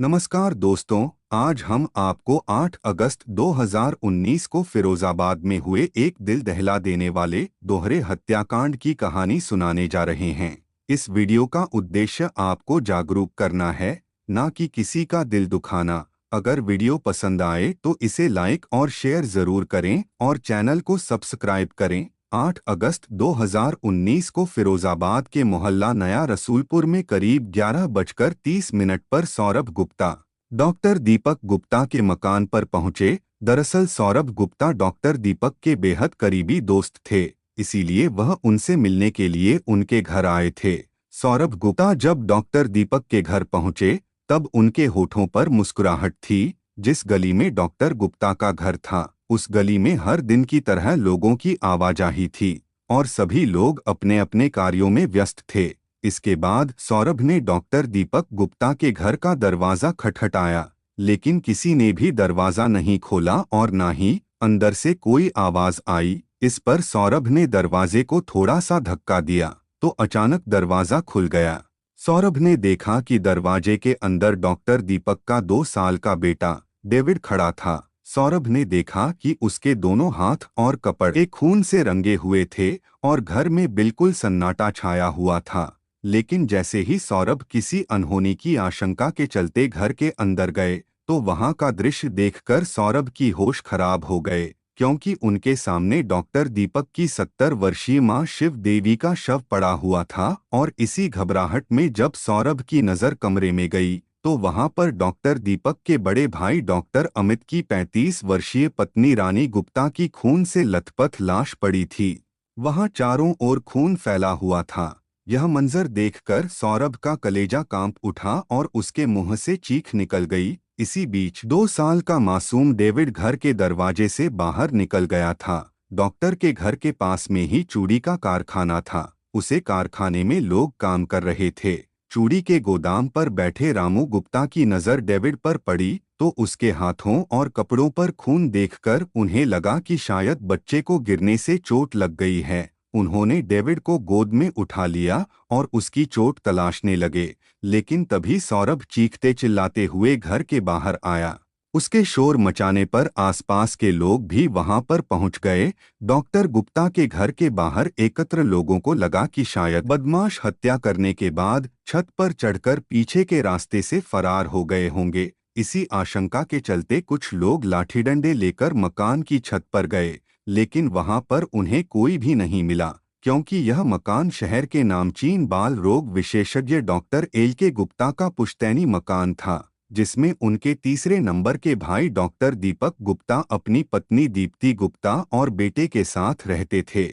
नमस्कार दोस्तों, आज हम आपको 8 अगस्त 2019 को फिरोजाबाद में हुए एक दिल दहला देने वाले दोहरे हत्याकांड की कहानी सुनाने जा रहे हैं। इस वीडियो का उद्देश्य आपको जागरूक करना है, ना कि किसी का दिल दुखाना। अगर वीडियो पसंद आए तो इसे लाइक और शेयर जरूर करें और चैनल को सब्सक्राइब करें। 8 अगस्त 2019 को फिरोजाबाद के मोहल्ला नया रसूलपुर में करीब 11:30 पर सौरभ गुप्ता डॉक्टर दीपक गुप्ता के मकान पर पहुंचे। दरअसल सौरभ गुप्ता डॉक्टर दीपक के बेहद करीबी दोस्त थे, इसीलिए वह उनसे मिलने के लिए उनके घर आए थे। सौरभ गुप्ता जब डॉक्टर दीपक के घर पहुंचे तब उनके होठों पर मुस्कुराहट थी। जिस गली में डॉक्टर गुप्ता का घर था उस गली में हर दिन की तरह लोगों की आवाजाही थी और सभी लोग अपने अपने कार्यों में व्यस्त थे। इसके बाद सौरभ ने डॉक्टर दीपक गुप्ता के घर का दरवाजा खटखटाया, लेकिन किसी ने भी दरवाजा नहीं खोला और न ही अंदर से कोई आवाज आई। इस पर सौरभ ने दरवाजे को थोड़ा सा धक्का दिया तो अचानक दरवाजा खुल गया। सौरभ ने देखा कि दरवाजे के अंदर डॉक्टर दीपक का 2 साल का बेटा डेविड खड़ा था। सौरभ ने देखा कि उसके दोनों हाथ और कपड़े खून से रंगे हुए थे और घर में बिल्कुल सन्नाटा छाया हुआ था। लेकिन जैसे ही सौरभ किसी अनहोनी की आशंका के चलते घर के अंदर गए तो वहां का दृश्य देखकर सौरभ की होश खराब हो गए, क्योंकि उनके सामने डॉक्टर दीपक की 70 वर्षीय मां शिव देवी का शव पड़ा हुआ था। और इसी घबराहट में जब सौरभ की नजर कमरे में गई तो वहां पर डॉक्टर दीपक के बड़े भाई डॉक्टर अमित की 35 वर्षीय पत्नी रानी गुप्ता की खून से लथपथ लाश पड़ी थी। वहां चारों ओर खून फैला हुआ था। यह मंजर देखकर सौरभ का कलेजा कांप उठा और उसके मुंह से चीख निकल गई। इसी बीच 2 साल का मासूम डेविड घर के दरवाजे से बाहर निकल गया था। डॉक्टर के घर के पास में ही चूड़ी का कारखाना था। उसे कारखाने में लोग काम कर रहे थे। चूड़ी के गोदाम पर बैठे रामू गुप्ता की नजर डेविड पर पड़ी तो उसके हाथों और कपड़ों पर खून देखकर उन्हें लगा कि शायद बच्चे को गिरने से चोट लग गई है। उन्होंने डेविड को गोद में उठा लिया और उसकी चोट तलाशने लगे, लेकिन तभी सौरभ चीखते चिल्लाते हुए घर के बाहर आया। उसके शोर मचाने पर आसपास के लोग भी वहां पर पहुंच गए। डॉक्टर गुप्ता के घर के बाहर एकत्र लोगों को लगा कि शायद बदमाश हत्या करने के बाद छत पर चढ़कर पीछे के रास्ते से फरार हो गए होंगे। इसी आशंका के चलते कुछ लोग लाठी डंडे लेकर मकान की छत पर गए, लेकिन वहां पर उन्हें कोई भी नहीं मिला, क्योंकि यह मकान शहर के नामचीन बाल रोग विशेषज्ञ डॉक्टर एल.के. गुप्ता का पुश्तैनी मकान था, जिसमें उनके तीसरे नंबर के भाई डॉक्टर दीपक गुप्ता अपनी पत्नी दीप्ति गुप्ता और बेटे के साथ रहते थे,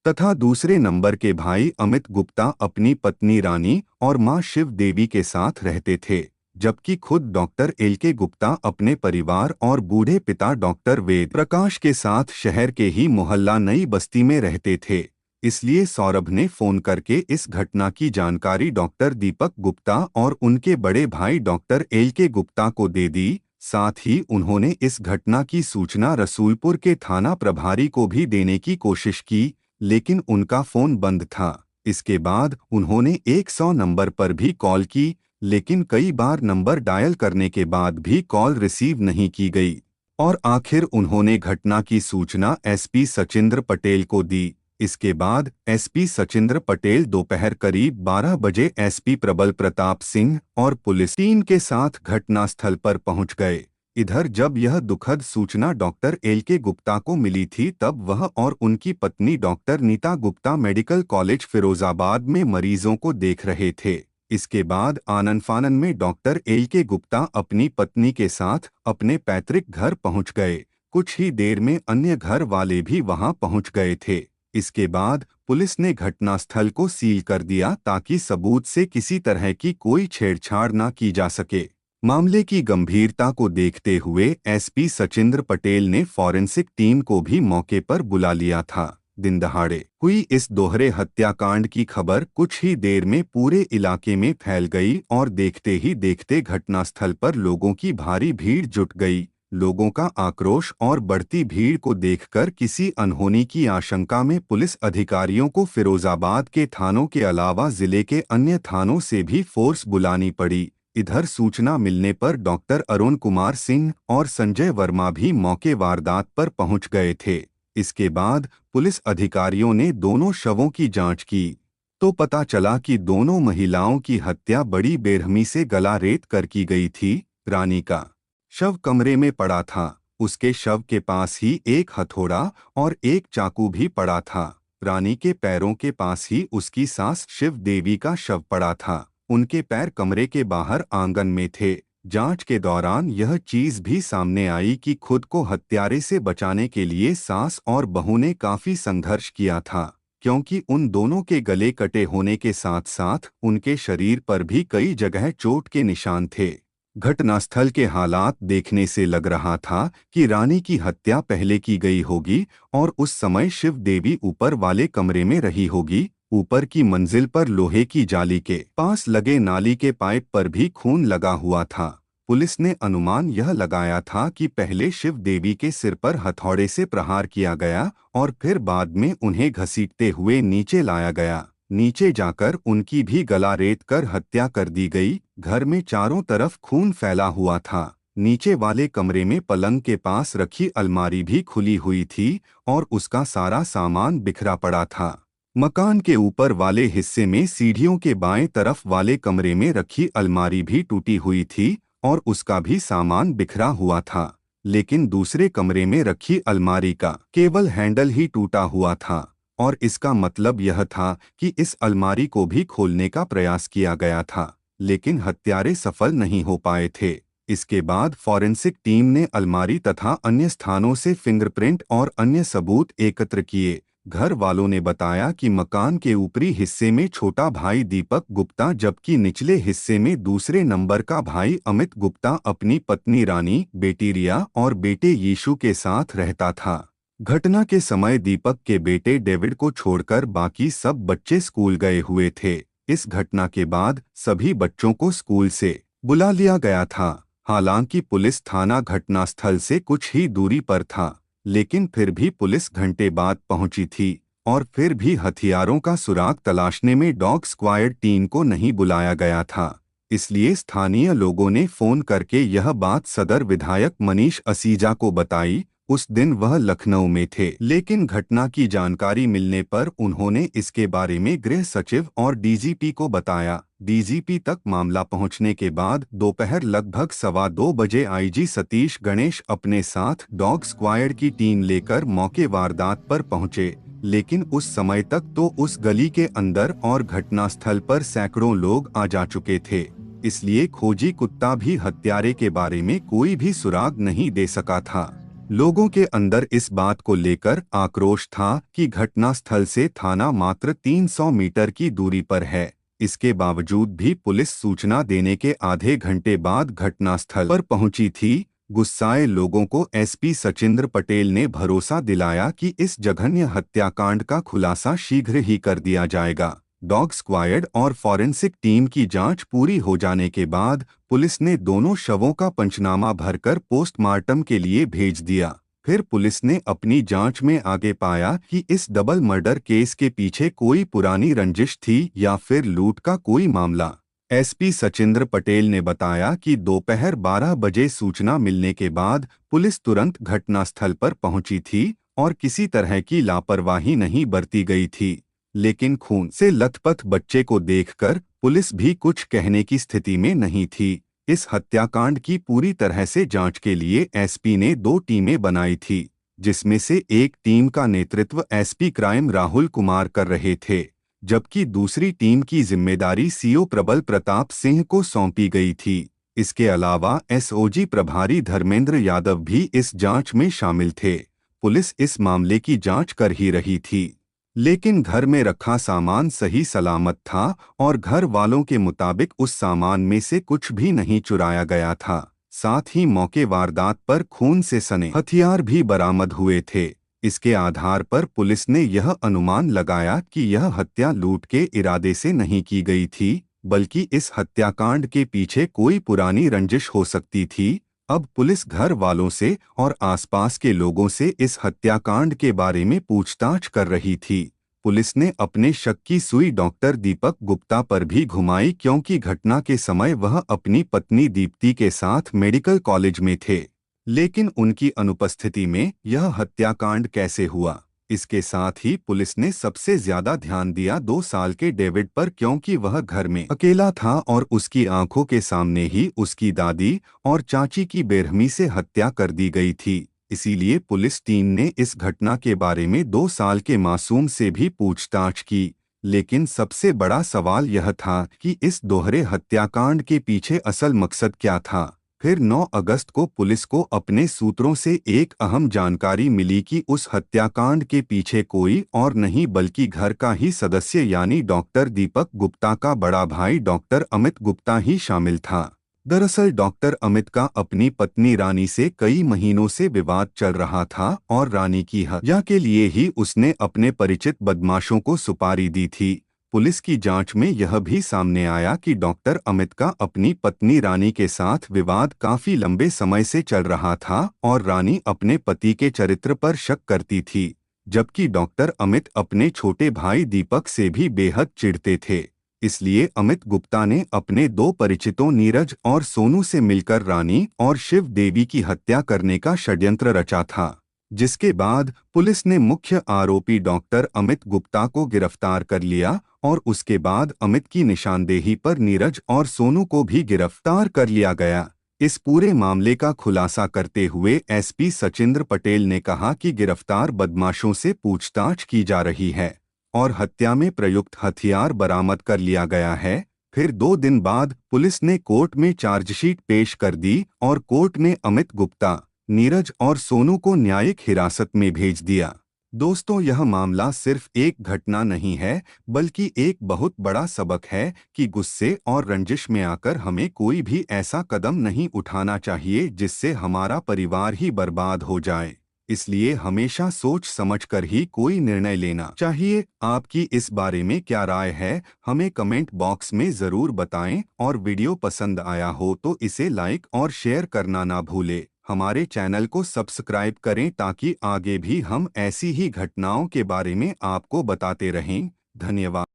तथा दूसरे नंबर के भाई अमित गुप्ता अपनी पत्नी रानी और मां शिव देवी के साथ रहते थे। जबकि खुद डॉक्टर एल.के. गुप्ता अपने परिवार और बूढ़े पिता डॉक्टर वेद प्रकाश के साथ शहर के ही मोहल्ला नई बस्ती में रहते थे। इसलिए सौरभ ने फोन करके इस घटना की जानकारी डॉक्टर दीपक गुप्ता और उनके बड़े भाई डॉक्टर एल.के. गुप्ता को दे दी। साथ ही उन्होंने इस घटना की सूचना रसूलपुर के थाना प्रभारी को भी देने की कोशिश की, लेकिन उनका फोन बंद था। इसके बाद उन्होंने 100 नंबर पर भी कॉल की, लेकिन कई बार नंबर डायल करने के बाद भी कॉल रिसीव नहीं की गई और आखिर उन्होंने घटना की सूचना एसपी सचिंद्र पटेल को दी। इसके बाद एसपी सचिंद्र पटेल दोपहर करीब 12 बजे एसपी प्रबल प्रताप सिंह और पुलिस टीम के साथ घटनास्थल पर पहुंच गए। इधर जब यह दुखद सूचना डॉक्टर एल.के. गुप्ता को मिली थी तब वह और उनकी पत्नी doctor Nita Gupta medical college Firozabad में मरीजों को देख रहे थे। इसके बाद आनन फानन में डॉक्टर एल.के. गुप्ता अपनी पत्नी के साथ अपने पैतृक घर पहुंच गए। कुछ ही देर में अन्य घर वाले भी वहां पहुंच गए थे। इसके बाद पुलिस ने घटनास्थल को सील कर दिया ताकि सबूत से किसी तरह की कोई छेड़छाड़ न की जा सके। मामले की गंभीरता को देखते हुए एसपी सचिंद्र पटेल ने फॉरेंसिक टीम को भी मौके पर बुला लिया था। दिन दहाड़े हुई इस दोहरे हत्याकांड की खबर कुछ ही देर में पूरे इलाके में फैल गई और देखते ही देखते घटनास्थल पर लोगों की भारी भीड़ जुट गई। लोगों का आक्रोश और बढ़ती भीड़ को देखकर किसी अनहोनी की आशंका में पुलिस अधिकारियों को फिरोजाबाद के थानों के अलावा जिले के अन्य थानों से भी फोर्स बुलानी पड़ी। इधर सूचना मिलने पर डॉक्टर अरुण कुमार सिंह और संजय वर्मा भी मौके वारदात पर पहुंच गए थे। इसके बाद पुलिस अधिकारियों ने दोनों शवों की जांच की तो पता चला कि दोनों महिलाओं की हत्या बड़ी बेरहमी से गला रेत कर की गई थी। रानी का शव कमरे में पड़ा था। उसके शव के पास ही एक हथौड़ा और एक चाकू भी पड़ा था। रानी के पैरों के पास ही उसकी सास शिव देवी का शव पड़ा था। उनके पैर कमरे के बाहर आंगन में थे। जांच के दौरान यह चीज भी सामने आई कि खुद को हत्यारे से बचाने के लिए सास और बहू ने काफी संघर्ष किया था, क्योंकि उन दोनों के गले कटे होने के साथ साथ उनके शरीर पर भी कई जगह चोट के निशान थे। घटनास्थल के हालात देखने से लग रहा था कि रानी की हत्या पहले की गई होगी और उस समय शिव देवी ऊपर वाले कमरे में रही होगी। ऊपर की मंजिल पर लोहे की जाली के पास लगे नाली के पाइप पर भी खून लगा हुआ था। पुलिस ने अनुमान यह लगाया था कि पहले शिव देवी के सिर पर हथौड़े से प्रहार किया गया और फिर बाद में उन्हें घसीटते हुए नीचे लाया गया। नीचे जाकर उनकी भी गला रेत कर हत्या कर दी गई। घर में चारों तरफ खून फैला हुआ था। नीचे वाले कमरे में पलंग के पास रखी अलमारी भी खुली हुई थी और उसका सारा सामान बिखरा पड़ा था। मकान के ऊपर वाले हिस्से में सीढ़ियों के बाएं तरफ वाले कमरे में रखी अलमारी भी टूटी हुई थी और उसका भी सामान बिखरा हुआ था। लेकिन दूसरे कमरे में रखी अलमारी का केवल हैंडल ही टूटा हुआ था और इसका मतलब यह था कि इस अलमारी को भी खोलने का प्रयास किया गया था, लेकिन हत्यारे सफल नहीं हो पाए थे। इसके बाद फॉरेंसिक टीम ने अलमारी तथा अन्य स्थानों से फिंगरप्रिंट और अन्य सबूत एकत्र किए। घर वालों ने बताया कि मकान के ऊपरी हिस्से में छोटा भाई दीपक गुप्ता जबकि निचले हिस्से में दूसरे नंबर का भाई अमित गुप्ता अपनी पत्नी रानी, बेटी रिया और बेटे यीशु के साथ रहता था। घटना के समय दीपक के बेटे डेविड को छोड़कर बाकी सब बच्चे स्कूल गए हुए थे। इस घटना के बाद सभी बच्चों को स्कूल से बुला लिया गया था। हालांकि पुलिस थाना घटनास्थल से कुछ ही दूरी पर था, लेकिन फिर भी पुलिस घंटे बाद पहुंची थी और फिर भी हथियारों का सुराग तलाशने में डॉग स्क्वाड टीम को नहीं बुलाया गया था। इसलिए स्थानीय लोगों ने फोन करके यह बात सदर विधायक मनीष असीजा को बताई। उस दिन वह लखनऊ में थे, लेकिन घटना की जानकारी मिलने पर उन्होंने इसके बारे में गृह सचिव और डीजीपी को बताया। डीजीपी तक मामला पहुंचने के बाद दोपहर लगभग 2:15 बजे आईजी सतीश गणेश अपने साथ डॉग स्क्वाड की टीम लेकर मौके वारदात पर पहुंचे, लेकिन उस समय तक तो उस गली के अंदर और घटनास्थल पर सैकड़ों लोग आ जा चुके थे। इसलिए खोजी कुत्ता भी हत्यारे के बारे में कोई भी सुराग नहीं दे सका था। लोगों के अंदर इस बात को लेकर आक्रोश था कि घटनास्थल से थाना मात्र 300 मीटर की दूरी पर है। इसके बावजूद भी पुलिस सूचना देने के आधे घंटे बाद घटनास्थल पर पहुंची थी। गुस्साए लोगों को एसपी सचिंद्र पटेल ने भरोसा दिलाया कि इस जघन्य हत्याकांड का खुलासा शीघ्र ही कर दिया जाएगा। डॉग स्क्वाड और फॉरेंसिक टीम की जांच पूरी हो जाने के बाद पुलिस ने दोनों शवों का पंचनामा भरकर पोस्टमार्टम के लिए भेज दिया। फिर पुलिस ने अपनी जांच में आगे पाया कि इस डबल मर्डर केस के पीछे कोई पुरानी रंजिश थी या फिर लूट का कोई मामला। एसपी सचिंद्र पटेल ने बताया कि दोपहर 12 बजे सूचना मिलने के बाद पुलिस तुरंत घटनास्थल पर पहुंची थी और किसी तरह की लापरवाही नहीं बरती गई थी। लेकिन खून से लथपथ बच्चे को देखकर पुलिस भी कुछ कहने की स्थिति में नहीं थी। इस हत्याकांड की पूरी तरह से जांच के लिए एसपी ने 2 टीमें बनाई थी, जिसमें से एक टीम का नेतृत्व एसपी क्राइम राहुल कुमार कर रहे थे, जबकि दूसरी टीम की जिम्मेदारी सीओ प्रबल प्रताप सिंह को सौंपी गई थी। इसके अलावा एसओजी प्रभारी धर्मेंद्र यादव भी इस जांच में शामिल थे। पुलिस इस मामले की जांच कर ही रही थी, लेकिन घर में रखा सामान सही सलामत था और घर वालों के मुताबिक उस सामान में से कुछ भी नहीं चुराया गया था। साथ ही मौके वारदात पर खून से सने हथियार भी बरामद हुए थे। इसके आधार पर पुलिस ने यह अनुमान लगाया कि यह हत्या लूट के इरादे से नहीं की गई थी, बल्कि इस हत्याकांड के पीछे कोई पुरानी रंजिश हो सकती थी। अब पुलिस घर वालों से और आसपास के लोगों से इस हत्याकांड के बारे में पूछताछ कर रही थी। पुलिस ने अपने शक की सुई डॉक्टर दीपक गुप्ता पर भी घुमाई, क्योंकि घटना के समय वह अपनी पत्नी दीप्ति के साथ मेडिकल कॉलेज में थे। लेकिन उनकी अनुपस्थिति में यह हत्याकांड कैसे हुआ? इसके साथ ही पुलिस ने सबसे ज्यादा ध्यान दिया 2 साल के डेविड पर, क्योंकि वह घर में अकेला था और उसकी आंखों के सामने ही उसकी दादी और चाची की बेरहमी से हत्या कर दी गई थी। इसीलिए पुलिस टीम ने इस घटना के बारे में 2 साल के मासूम से भी पूछताछ की। लेकिन सबसे बड़ा सवाल यह था कि इस दोहरे हत्याकांड के पीछे असल मकसद क्या था। फिर 9 अगस्त को पुलिस को अपने सूत्रों से एक अहम जानकारी मिली कि उस हत्याकांड के पीछे कोई और नहीं बल्कि घर का ही सदस्य यानी डॉक्टर दीपक गुप्ता का बड़ा भाई डॉक्टर अमित गुप्ता ही शामिल था। दरअसल डॉक्टर अमित का अपनी पत्नी रानी से कई महीनों से विवाद चल रहा था और रानी की हत्या के लिए ही उसने अपने परिचित बदमाशों को सुपारी दी थी। पुलिस की जांच में यह भी सामने आया कि डॉक्टर अमित का अपनी पत्नी रानी के साथ विवाद काफी लंबे समय से चल रहा था और रानी अपने पति के चरित्र पर शक करती थी, जबकि डॉक्टर अमित अपने छोटे भाई दीपक से भी बेहद चिढ़ते थे। इसलिए अमित गुप्ता ने अपने 2 परिचितों नीरज और सोनू से मिलकर रानी और शिव देवी की हत्या करने का षड्यंत्र रचा था, जिसके बाद पुलिस ने मुख्य आरोपी डॉक्टर अमित गुप्ता को गिरफ्तार कर लिया और उसके बाद अमित की निशानदेही पर नीरज और सोनू को भी गिरफ्तार कर लिया गया। इस पूरे मामले का खुलासा करते हुए एसपी सचिंद्र पटेल ने कहा कि गिरफ्तार बदमाशों से पूछताछ की जा रही है और हत्या में प्रयुक्त हथियार बरामद कर लिया गया है। फिर 2 दिन बाद पुलिस ने कोर्ट में चार्जशीट पेश कर दी और कोर्ट ने अमित गुप्ता, नीरज और सोनू को न्यायिक हिरासत में भेज दिया। दोस्तों, यह मामला सिर्फ एक घटना नहीं है बल्कि एक बहुत बड़ा सबक है कि गुस्से और रंजिश में आकर हमें कोई भी ऐसा कदम नहीं उठाना चाहिए जिससे हमारा परिवार ही बर्बाद हो जाए। इसलिए हमेशा सोच समझकर ही कोई निर्णय लेना चाहिए। आपकी इस बारे में क्या राय है, हमें कमेंट बॉक्स में ज़रूर बताएं और वीडियो पसंद आया हो तो इसे लाइक और शेयर करना ना भूलें। हमारे चैनल को सब्सक्राइब करें ताकि आगे भी हम ऐसी ही घटनाओं के बारे में आपको बताते रहें। धन्यवाद।